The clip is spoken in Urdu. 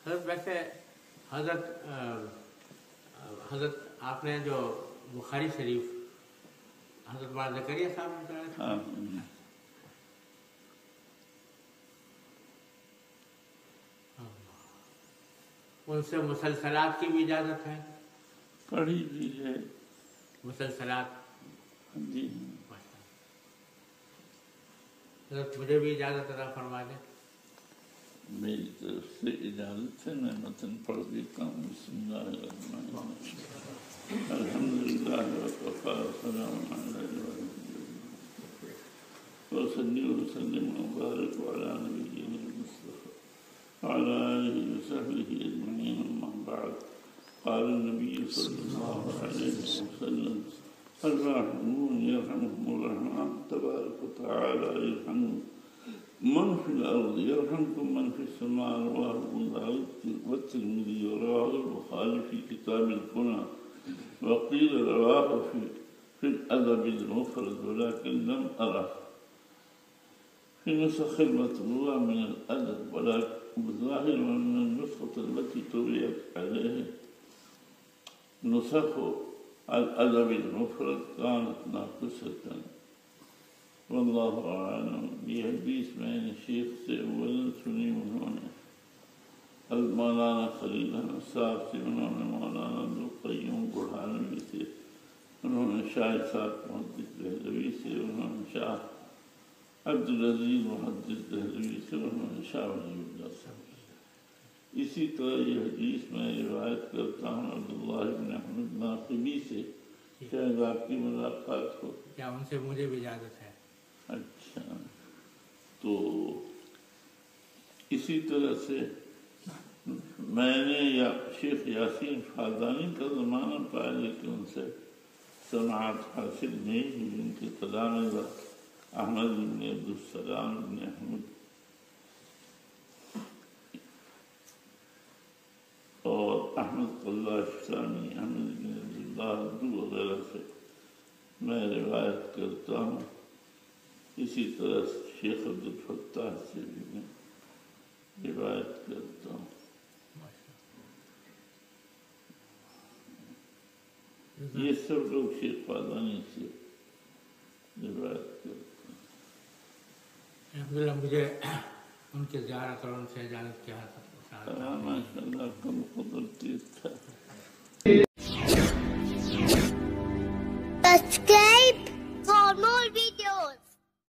حضرت ویسے حضرت حضرت آپ نے جو بخاری شریف حضرت مولانا زکریا صاحب نے پڑھا تھا، ان سے مسلسلات کی بھی اجازت ہے؟ پڑھی بھی ہے مسلسلات؟ جی حضرت مجھے بھی اجازت عطا فرما دیں. میری طرف سے اجازت ہے، میں متن پڑھ دیتا ہوں. بسم اللہ الرحمن الرحیم الحمدللہ وکفی وسلام علی عبادہ وصلی وسلم وبارک علی نبینا المصطفى وعلى آلہ وصحبہ اجمعین. اما بعد، قال النبی صلی اللہ علیہ وسلم الراحمون يرحمهم الرحمن تبارك وتعالى يرحم من في الأرض يرحمكم من في السماء. رواه أبو داود والترمذي ورواه البخاري في كتاب الكنى وقيل رواه في الأدب المفرد ولكن لم أره في نسخ المطبوعة من الأدب، ولكن بالظاهر من النسخة التي طبعت عليه نسخ الأدب المفرد كانت ناقصة والله أعلم. یہ حدیث میں نے شیخ سے اولا سنی، انہوں نے مولانا خلیل احمد صاحب سے، انہوں نے مولانا عبدالقیوم برہانوی سے، انہوں نے شاہ صاحب محدث دہلوی سے، انہوں نے شاہ عبدالعزیز محدث دہلوی سے، انہوں نے شاہ ولی اللہ سے. اسی طرح یہ حدیث میں روایت کرتا ہوں عبداللہ بن احمد ناقبی سے. شاید آپ کی ملاقات ہو. کیا ان سے مجھے بھی اجازت ہے؟ اچھا، تو اسی طرح سے میں نے شیخ یاسین فادانی کا زمانہ پایا، لیکن ان سے سماعت حاصل نہیں ہوئی. ان کے تلامذہ احمد بن عبدالسلام بن احمد اور احمد قلاش ثانی، احمد بن عبداللہ وغیرہ سے میں روایت کرتا ہوں. اسی طرح شیخ عبدالفتاح سے بھی میں روایت کرتا ہوں. یہ سب لوگ شیخ فادانی سے روایت کرتے ہیں. الحمدللہ مجھے ان کی زیارت اور ان سے اجازت کی حاصل. ماشاء اللہ کم قدرتی تھا.